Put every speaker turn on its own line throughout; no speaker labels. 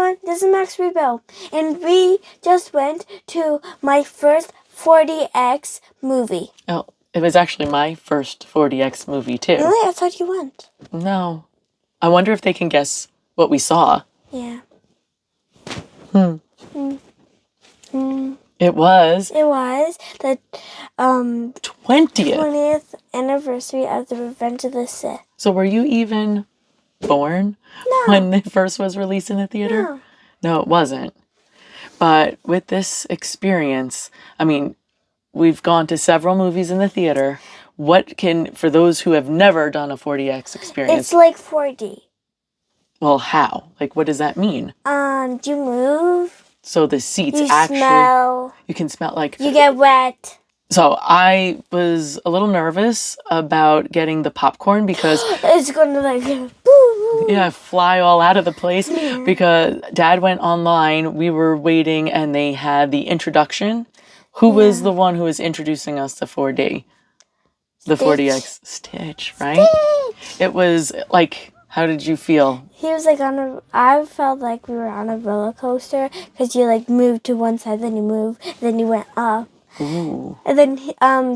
everyone. This is Macsrebo, and we just went to my first 40X movie.
Oh, it was actually my first 40X movie, too.
Really? I thought you went.
No. I wonder if they can guess what we saw.
Yeah.
It was
the
20th
anniversary of the Revenge of the Sith.
So were you even born when it first was released in the theater? No, it wasn't. But with this experience, I mean, we've gone to several movies in the theater. For those who have never done a 40X experience?
It's like 4D.
Well, how? Like, what does that mean?
You move.
So the seats
you
actually...
smell.
You can smell, like...
You get wet.
So I was a little nervous about getting the popcorn because...
It's going to like...
Yeah, fly all out of the place because Dad went online. We were waiting and they had the introduction. Who was the one who was introducing us to 4D? The 40X Stitch, right? Stitch! It was like... How did you feel?
He was like I felt like we were on a roller coaster because you like moved to one side, then you moved, then you went up.
Ooh.
And then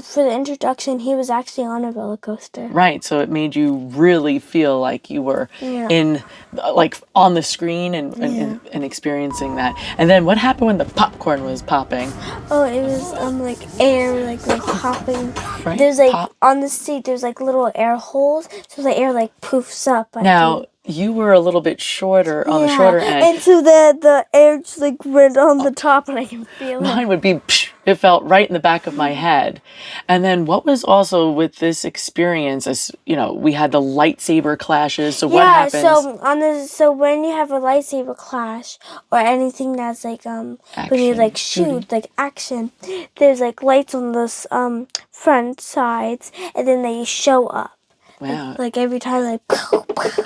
for the introduction, he was actually on a roller coaster.
Right, so it made you really feel like you were in, like, on the screen and experiencing that. And then what happened when the popcorn was popping?
Oh, it was like air, like popping.
Right?
There's like on the seat, there's like little air holes, so the air like poofs up.
Now, you were a little bit shorter, on the shorter end.
And so the air just like went on the top and I can feel it.
Mine would be, it felt right in the back of my head. And then what was also with this experience, as you know, we had the lightsaber clashes. So what happens?
So when you have a lightsaber clash or anything that's like when you like shoot, like action, there's like lights on the front sides and then they show up.
Wow.
Like every time, like...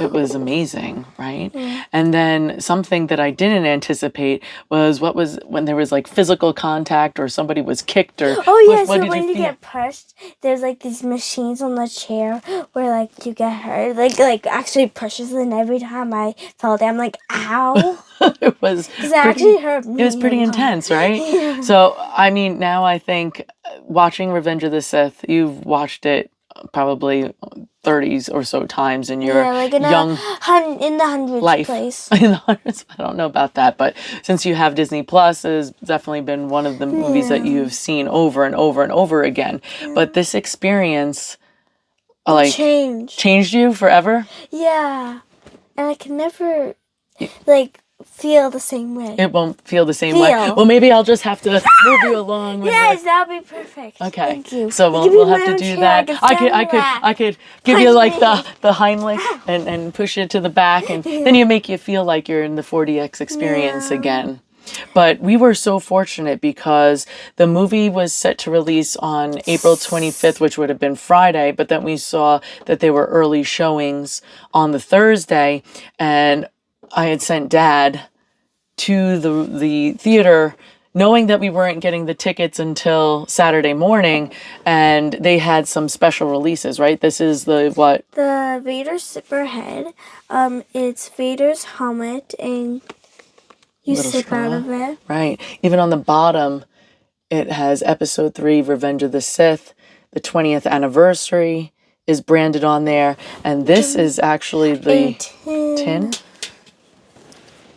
It was amazing, right? Yeah. And then something that I didn't anticipate was when there was like physical contact or somebody was kicked or...
Oh, yeah, so when you get pushed, there's like these machines on the chair where like you get hurt. Like actually pushes and every time I fell down, I'm like, ow.
It was...
Because it actually hurt me.
It was pretty intense, right?
Yeah.
So, I mean, now I think watching Revenge of the Sith, you've watched it probably 30s or so times in your
like in
young
in the hundreds
life.
Place.
In the hundreds, I don't know about that, but since you have Disney Plus, has definitely been one of the movies that you've seen over and over and over again. But this experience, like, changed you forever.
Yeah, and I can never like feel the same way.
It won't feel the same way. Well, maybe I'll just have to move you along with
Yes, that'll be perfect.
Okay.
Thank you.
So we'll have to do that. I could give you like the Heimlich and push it to the back and then you make you feel like you're in the 40X experience again. But we were so fortunate because the movie was set to release on April 25th, which would have been Friday, but then we saw that there were early showings on the Thursday, and I had sent Dad to the theater knowing that we weren't getting the tickets until Saturday morning, and they had some special releases, right? This is the what?
The Vader zipper head. It's Vader's helmet, and you sip out of it.
Right. Even on the bottom, it has Episode 3, Revenge of the Sith. The 20th anniversary is branded on there, and this is actually the tin?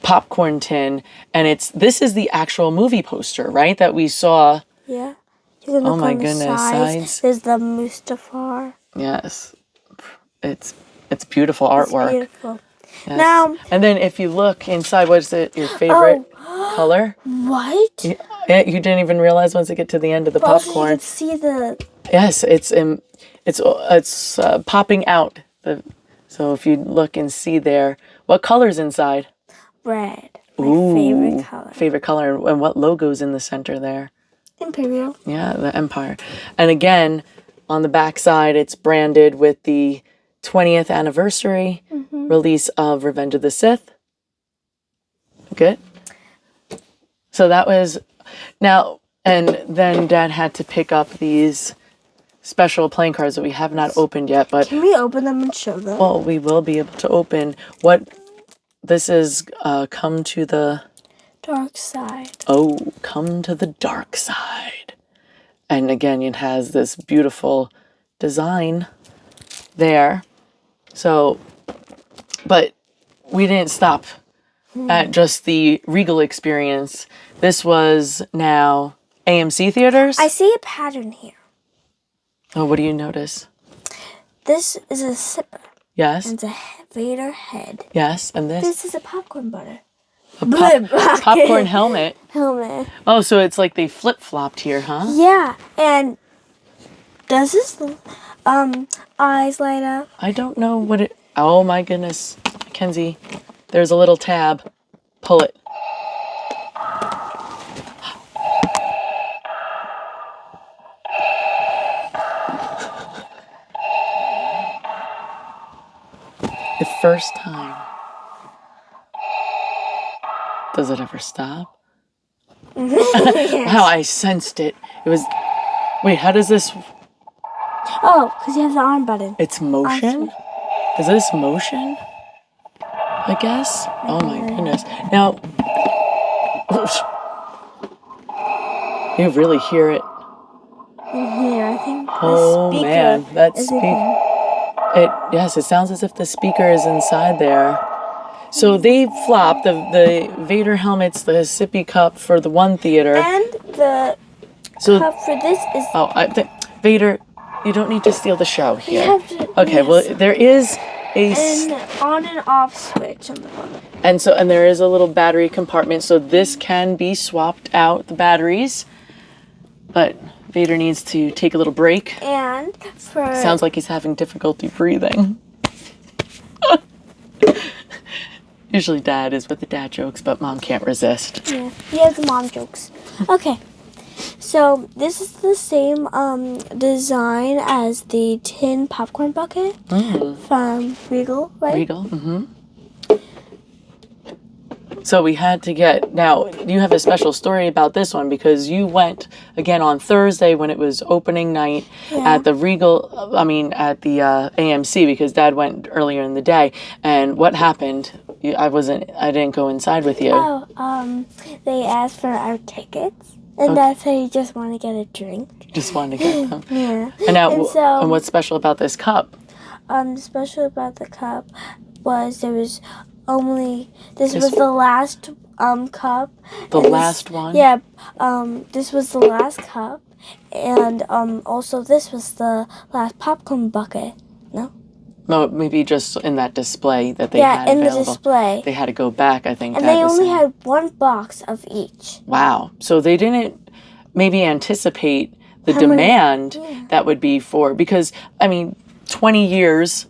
Popcorn tin, and this is the actual movie poster, right? That we saw.
Yeah. You can look on the sides. There's the Mustafar.
Yes. It's beautiful artwork.
It's beautiful.
Yes.
Now,
and then if you look inside, what is it? Your favorite color?
What?
Yeah, you didn't even realize once you get to the end of the popcorn.
You can see the.
Yes, it's popping out. So if you look and see there, what color's inside?
Red. My favorite color.
Favorite color. And what logo's in the center there?
Imperial.
Yeah, the Empire. And again, on the back side, it's branded with the 20th anniversary release of Revenge of the Sith. Good. So that was... Now, and then Dad had to pick up these special playing cards that we have not opened yet, but...
Can we open them and show them?
Well, we will be able to open what this is Come to the
Dark Side.
Oh, Come to the Dark Side. And again, it has this beautiful design there. So, but we didn't stop at just the Regal experience. This was now AMC theaters.
I see a pattern here.
Oh, what do you notice?
This is a sipper.
Yes.
And it's a Vader head.
Yes, and this?
This is a popcorn butter.
Popcorn helmet.
Helmet.
Oh, so it's like they flip-flopped here, huh?
Yeah, and does his eyes light up?
I don't know what it... Oh my goodness. Mackenzie, there's a little tab. Pull it. The first time. Does it ever stop?
Yes.
Wow, I sensed it. It was... Wait, how does this...
Oh, because you have the on button.
It's motion? Is this motion? I guess? Oh my goodness. Now... You really hear it.
Yeah, I think
Oh
the speaker
man, that
is
speaker... Yes, it sounds as if the speaker is inside there. So they flopped the Vader helmets, the sippy cup for the one theater.
And the cup for this is...
Vader, you don't need to steal the show here.
You have to,
Okay,
yes.
well, there is
an on and off switch on the bottom.
and there is a little battery compartment, so this can be swapped out, the batteries. But Vader needs to take a little break.
And for...
Sounds like he's having difficulty breathing. Usually Dad is with the dad jokes, but Mom can't resist.
Yeah, he has the mom jokes. Okay, so this is the same design as the tin popcorn bucket from Regal, right?
Regal, So we had to get... Now, you have a special story about this one because you went, again, on Thursday when it was opening night at the Regal... at the AMC because Dad went earlier in the day. And what happened? I didn't go inside with you.
Oh, they asked for our tickets. And Dad said he just wanted to get a drink.
Just wanted to get them.
Yeah.
And now, and what's special about this cup?
Special about the cup was there was only... This was the last cup.
The last one?
Yeah. This was the last cup. And also this was the last popcorn bucket. No?
No, maybe just in that display that they had available.
Yeah, in the display.
They had to go back, I think.
And they only had one box of each.
Wow. So they didn't maybe anticipate the demand that would be for... Because, 20 years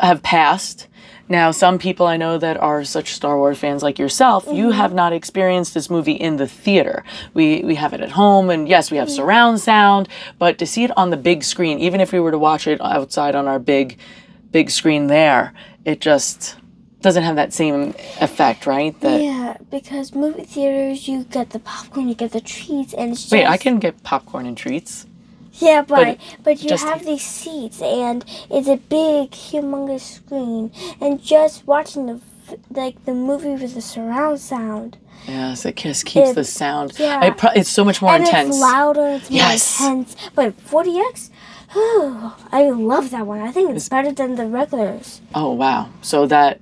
have passed. Now, some people I know that are such Star Wars fans like yourself, you have not experienced this movie in the theater. We have it at home, and yes, we have surround sound, but to see it on the big screen, even if we were to watch it outside on our big screen there, it just doesn't have that same effect, right?
Yeah, because movie theaters, you get the popcorn, you get the treats, and it's just...
Wait, I can get popcorn and treats.
Yeah, but you have these seats, and it's a big, humongous screen, and just watching the movie with the surround sound.
Yes, it just keeps the sound.
Yeah.
It's so much more intense.
It's louder, it's more intense. But 40X, I love that one. I think it's better than the regulars.
Oh, wow. So that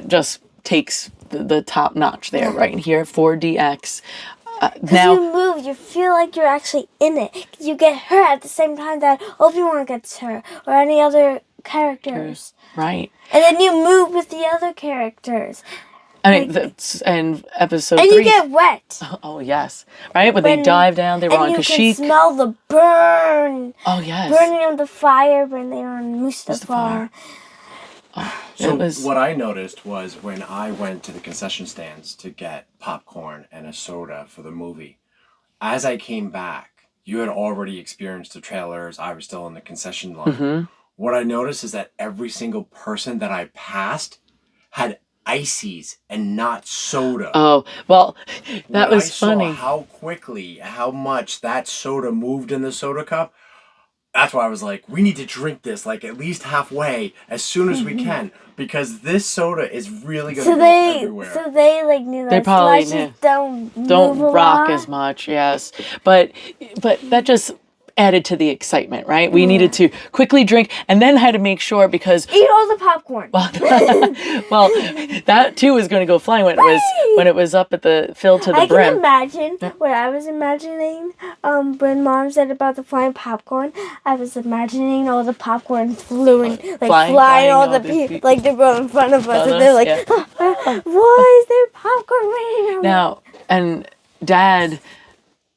just takes the top notch there, right here, 4DX.
Now you move, you feel like you're actually in it. 'Cause you get hurt at the same time that Obi-Wan gets hurt, or any other characters.
Right.
And then you move with the other characters.
That's in episode 3.
And you get wet.
Oh, yes. Right? When they dive down, they were on Kashyyyk.
And you can smell the burn.
Oh, yes.
Burning of the fire when they were on Mustafar.
So what I noticed was when I went to the concession stands to get popcorn and a soda for the movie, as I came back, you had already experienced the trailers. I was still in the concession line. What I noticed is that every single person that I passed had ices and not soda.
Oh, well, that was funny.
How much that soda moved in the soda cup, that's why I was like, we need to drink this like at least halfway as soon as we can, because this soda is really gonna go everywhere.
So they like knew
They
that
probably
slushies
knew.
don't
Don't
move a
rock
lot.
as much, yes. But that just added to the excitement, right? We needed to quickly drink and then had to make sure because
Eat all the popcorn.
well, that too was going to go flying when it was up at the filled to the brim.
I can imagine what I was imagining when Mom said about the flying popcorn. I was imagining all the popcorn flying all the people, like they were in front of us, and they're like, "Why is there popcorn raining?"
Now, and Dad,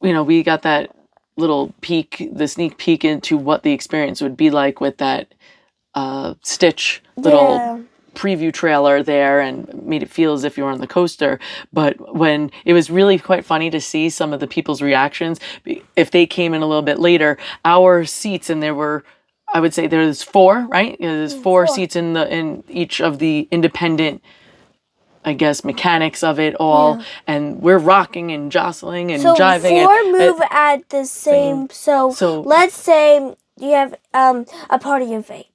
we got that little sneak peek into what the experience would be like with that Stitch little preview trailer there, and made it feel as if you were on the coaster. But when it was really quite funny to see some of the people's reactions, if they came in a little bit later, our seats, and there were, I would say there's 4, right? There's 4 seats in each of the independent, I guess, mechanics of it all, and we're rocking and jostling and jiving.
4 move at the same. So let's say you have a party of 8.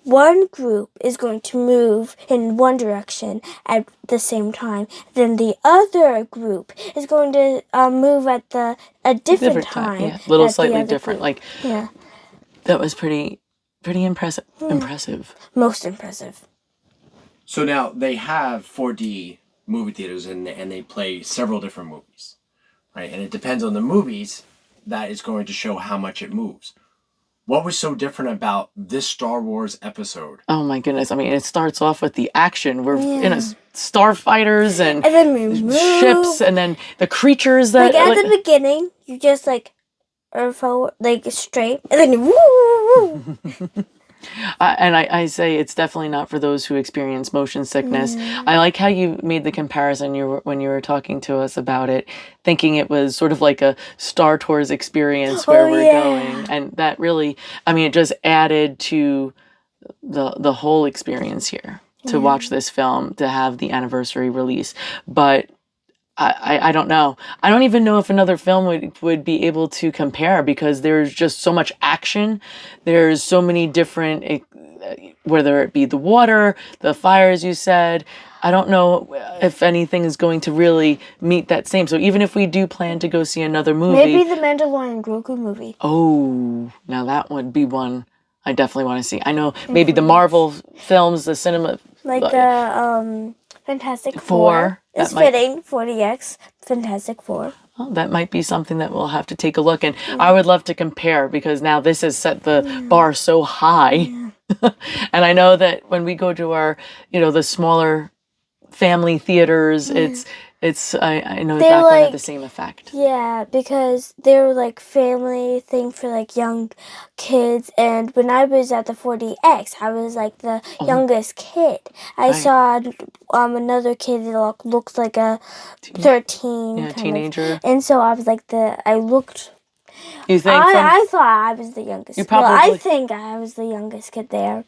One group is going to move in one direction at the same time. Then the other group is going to move at a different time.
Yeah, a little slightly different. That was pretty impressive.
Most impressive.
So now they have 4D movie theaters and they play several different movies, right? And it depends on the movies that is going to show how much it moves. What was so different about this Star Wars episode?
Oh my goodness. I mean, it starts off with the action. We're in a starfighters and
then we move.
Ships, and then the creatures that...
at the beginning, you just are forward, straight, and then woo.
And I say it's definitely not for those who experience motion sickness. I like how you made the comparison when you were talking to us about it, thinking it was sort of like a Star Tours experience where we're going. And that really, I mean, it just added to the whole experience here to watch this film, to have the anniversary release. But I don't know. I don't even know if another film would be able to compare, because there's just so much action. There's so many different, whether it be the water, the fire, as you said. I don't know if anything is going to really meet that same. So even if we do plan to go see another movie.
Maybe the Mandalorian Grogu movie.
Oh, now that would be one I definitely want to see. I know maybe the Marvel films, the cinema.
The Fantastic Four. It's fitting, 40X, Fantastic Four.
Oh, that might be something that we'll have to take a look. And I would love to compare, because now this has set the bar so high. And I know that when we go to our, the smaller family theaters, I know it's not going to have the same effect.
Yeah, because they're family thing for young kids. And when I was at the 40X, I was the youngest kid. I saw another kid that looks like a 13
teenager.
And so I was I looked.
You think?
I thought I was the youngest.
I
think I was the youngest kid there.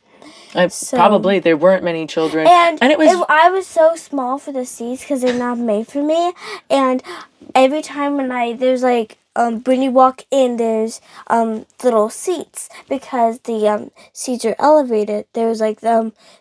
Probably there weren't many children,
and
it was.
I was so small for the seats because they're not made for me. And every time when there's when you walk in, there's little seats, because the seats are elevated. There's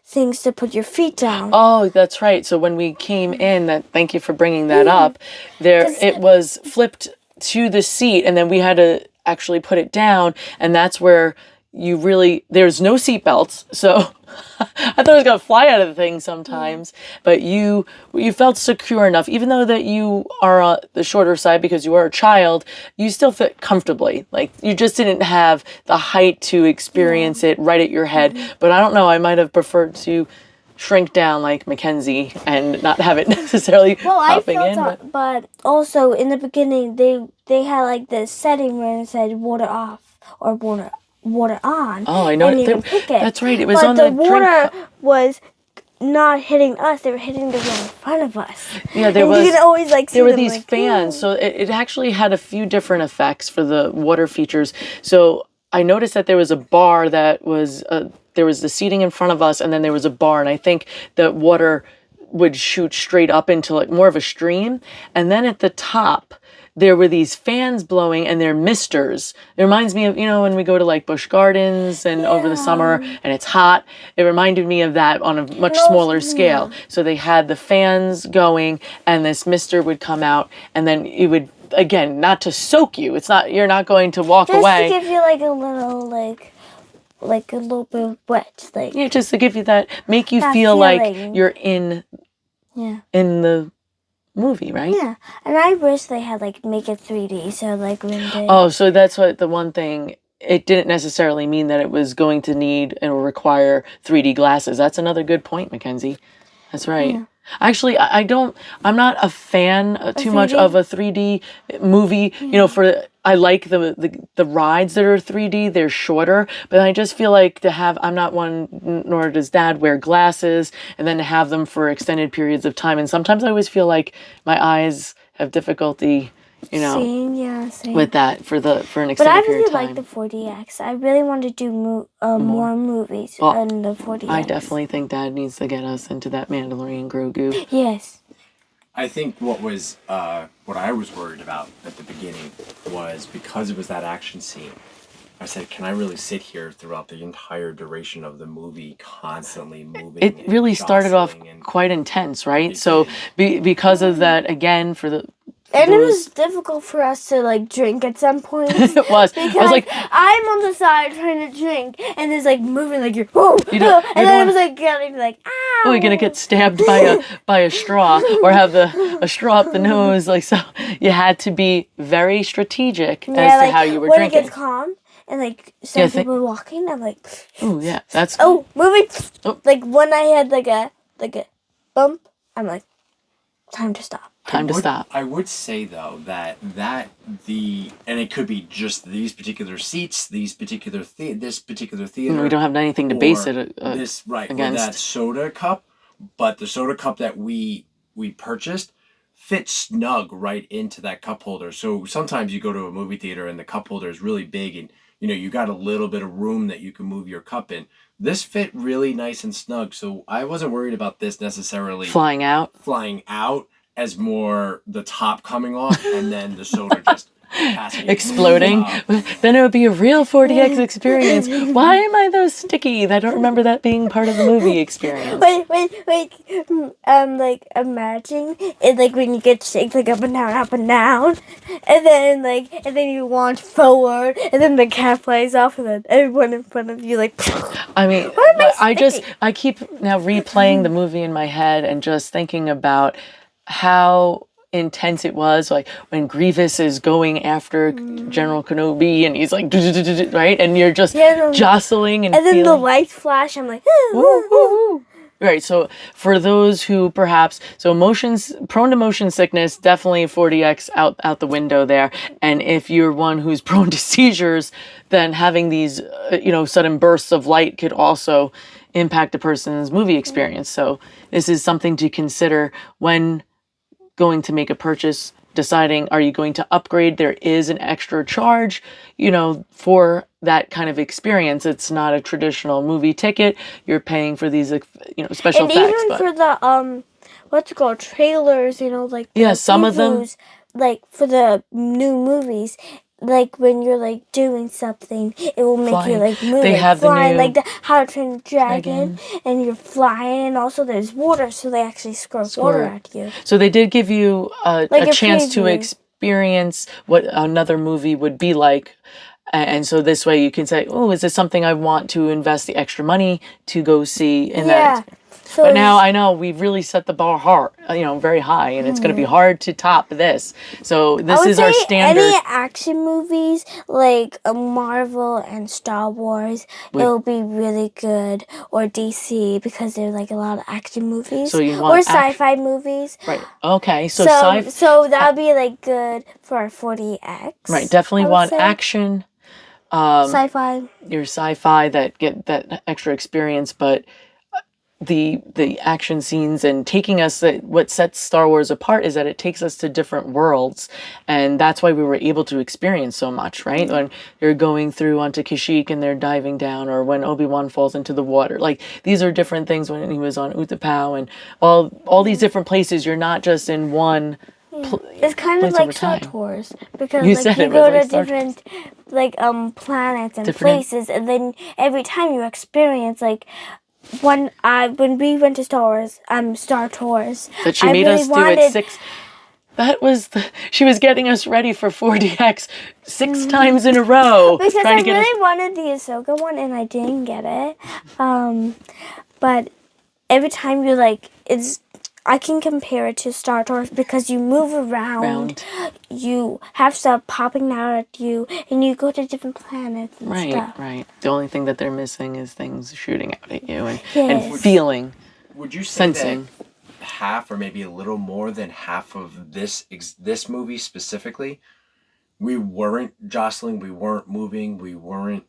things to put your feet down.
Oh, that's right. So when we came in, thank you for bringing that up. It was flipped to the seat, and then we had to actually put it down, and that's where there's no seat belts, so I thought I was gonna fly out of the thing sometimes. But you felt secure enough, even though that you are on the shorter side because you are a child. You still fit comfortably. You just didn't have the height to experience it right at your head. But I don't know. I might have preferred to shrink down like Mackenzie and not have it necessarily popping in.
But also in the beginning, they had this setting where it said water off or water on.
Oh, I know.
And you can pick it.
That's right. It was
but
on
the
the
water
drink.
was not hitting us. They were hitting the one in front of us.
Yeah,
you could always see
there were
them,
these fans, so it actually had a few different effects for the water features. So I noticed that there was a bar that was there was the seating in front of us, and then there was a bar, and I think the water would shoot straight up into more of a stream, and then at the top there were these fans blowing and they're misters. It reminds me of, when we go to like Busch Gardens and over the summer and it's hot, it reminded me of that on a much smaller scale. So they had the fans going and this mister would come out and then it would, again, not to soak you. You're not going to walk away.
Just to give you like a little like a little bit wet, like
just to give you that, make you feel like you're in the movie, right?
Yeah, and I wish they had like make it 3D, so like when they...
Oh, so that's what the one thing. It didn't necessarily mean that it was going to need and require 3D glasses. That's another good point, Mackenzie. That's right. Yeah. Actually, I'm not a fan too much of a 3D movie. I like the rides that are 3D. They're shorter, but I just feel like I'm not one, nor does Dad, wear glasses, and then to have them for extended periods of time. And sometimes I always feel like my eyes have difficulty,
Same.
with that for an extended period of time.
But I really like the 4DX. I really want to do more movies in the 4DX.
I definitely think Dad needs to get us into that Mandalorian Grogu.
Yes.
I think what I was worried about at the beginning was because it was that action scene. I said, can I really sit here throughout the entire duration of the movie, constantly moving?
It really started off quite intense, right? So because of that, again,
and it was difficult for us to like drink at some point.
It was.
Because
I was like,
I'm on the side trying to drink, and it's like moving like you're. And then it was like getting like, ow.
Oh, you're gonna get stabbed by a straw or have a straw up the nose. Like, so you had to be very strategic as to how you were drinking.
When it gets calm and like some people are walking, I'm like,
oh yeah, that's
moving. Oh. Like when I had like a bump, I'm like, time to stop.
Time to stop.
I would say though that and it could be just these particular seats, this particular theater.
We don't have anything to base it
against. Or that soda cup, but the soda cup that we purchased fits snug right into that cup holder. So sometimes you go to a movie theater and the cup holder is really big and you got a little bit of room that you can move your cup in. This fit really nice and snug, so I wasn't worried about this necessarily flying out as more the top coming off and then the soda just
exploding. Then it would be a real 4DX experience. Why am I those sticky? I don't remember that being part of the movie experience.
Wait. Like imagine it like when you get shaked like up and down, and then you launch forward, and then the cat flies off, and then everyone in front of you like.
I mean, I keep now replaying the movie in my head and just thinking about how intense it was, like when Grievous is going after General Kenobi and he's like right, and you're just jostling and
then the lights flash. I'm like,
right. So for those who perhaps prone to motion sickness, definitely 4DX out the window there. And if you're one who's prone to seizures, then having these sudden bursts of light could also impact a person's movie experience. So this is something to consider when going to make a purchase, deciding, are you going to upgrade? There is an extra charge, for that kind of experience. It's not a traditional movie ticket. You're paying for these, special effects.
And even for the, what's it called, trailers, like
some
previews,
of them,
like for the new movies, like when you're like doing something, it will make you like move.
They have
flying,
the new
like the How to Train a Dragon, and you're flying, and also there's water, so they actually squirt water at you.
So they did give you a chance to experience what another movie would be like. And so this way you can say, oh, is this something I want to invest the extra money to go see in that? So but now I know we've really set the bar very high, and it's going to be hard to top this. So this is our standard.
Any action movies like Marvel and Star Wars, it'll be really good, or DC because there's like a lot of action movies.
So you want
sci-fi movies,
right? Okay, so
that'll be like good for our 4DX.
Right, definitely want action.
Sci-fi.
Your sci-fi that get that extra experience, but the action scenes and taking us, what sets Star Wars apart is that it takes us to different worlds, and that's why we were able to experience so much, right? When you're going through onto Kashyyyk and they're diving down, or when Obi-Wan falls into the water, like these are different things. When he was on Utapau and all these different places, you're not just in one
It's kind of
plates over
like Star
time.
Tours because
You
like
said
you
it was
go
like
to
Star
different planets and
Different-
places, and then every time you experience like when we went to Star Tours,
That she
I
made
really
us do it
wanted
6. That was she was getting us ready for 4DX 6 times in a row.
because
trying
I
to get
really wanted the Ahsoka one and I didn't get it. But every time you I can compare it to Star Tours because you move around. You have stuff popping out at you, and you go to different planets and stuff.
Right. The only thing that they're missing is things shooting out at you and
Yes.
feeling.
Would you say
Sensing.
that half, or maybe a little more than half of this movie specifically, we weren't jostling, we weren't moving, we weren't.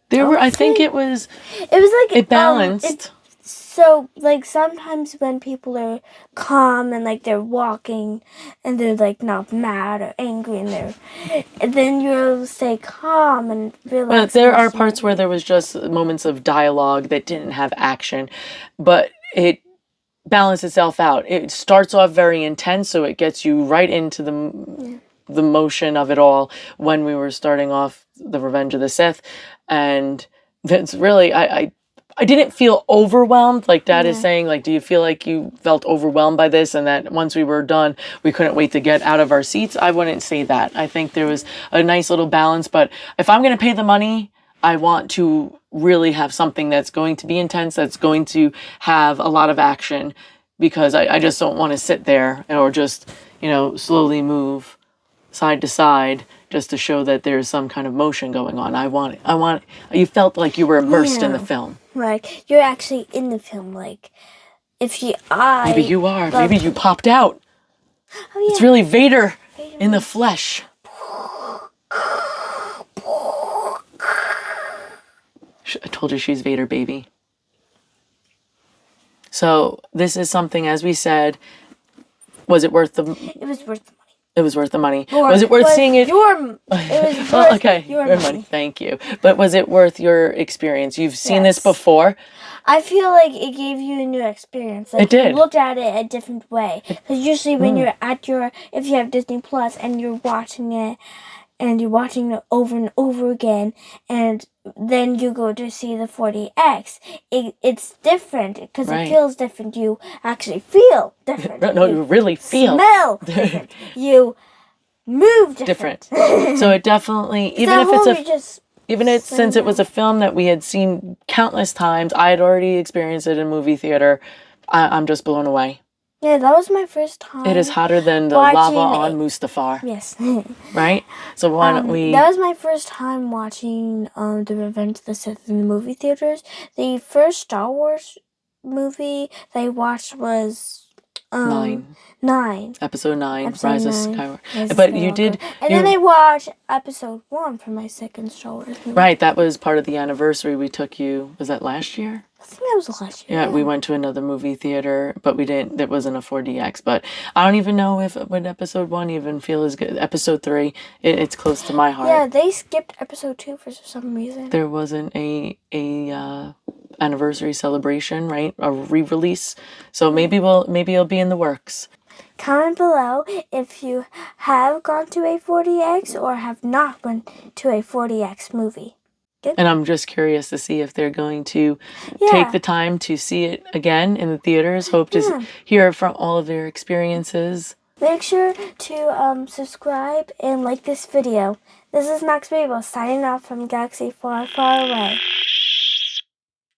There were. I think it was
like
it balanced.
So like sometimes when people are calm and like they're walking and they're like not mad or angry and then you'll stay calm and relax.
But there are parts where there was just moments of dialogue that didn't have action, but it balanced itself out. It starts off very intense, so it gets you right into the motion of it all when we were starting off the Revenge of the Sith, and that's really I didn't feel overwhelmed like Dad is saying. Like, do you feel like you felt overwhelmed by this and that once we were done, we couldn't wait to get out of our seats? I wouldn't say that. I think there was a nice little balance, but if I'm going to pay the money, I want to really have something that's going to be intense, that's going to have a lot of action, because I just don't want to sit there or just, slowly move side to side just to show that there's some kind of motion going on. You felt like you were immersed in the film.
Like you're actually in the film. Like
Maybe you are. Maybe you popped out.
Oh, yeah.
It's really Vader in the flesh. I told you she's Vader, baby. So this is something, as we said, was it worth the...
It was worth the money.
It was worth the money. Was it worth seeing it?
It was worth your money.
Thank you. But was it worth your experience? You've seen this before.
I feel like it gave you a new experience. Like,
it did.
You looked at it a different way. Because usually when you're at if you have Disney Plus and you're watching it, and you're watching it over and over again, and then you go to see the 40X, it's different because it feels different. You actually feel different.
No, you really feel.
Smell different. You move different.
So it definitely, since it was a film that we had seen countless times, I had already experienced it in movie theater, I'm just blown away.
Yeah, that was my first time.
It is hotter than the lava on Mustafar.
Yes.
Right? So why don't we...
That was my first time watching The Revenge of the Sith in the movie theaters. The first Star Wars movie that I watched was...
9. Episode 9, Rise of Skywalker.
But you did... And then I watched Episode 1 for my second Star Wars movie.
Right, that was part of the anniversary we took you... Was that last year?
I think that was last year.
Yeah, we went to another movie theater, but we didn't... It wasn't a 4DX, but I don't even know would Episode 1 even feel as good. Episode 3, it's close to my heart.
Yeah, they skipped Episode 2 for some reason.
There wasn't a anniversary celebration, right? A re-release. So maybe it'll be in the works.
Comment below if you have gone to a 40X or have not gone to a 40X movie. Good?
And I'm just curious to see if they're going to take the time to see it again in the theaters. Hope to hear from all of their experiences.
Make sure to subscribe and like this video. This is Macsrebo signing off from Galaxy Far, Far Away.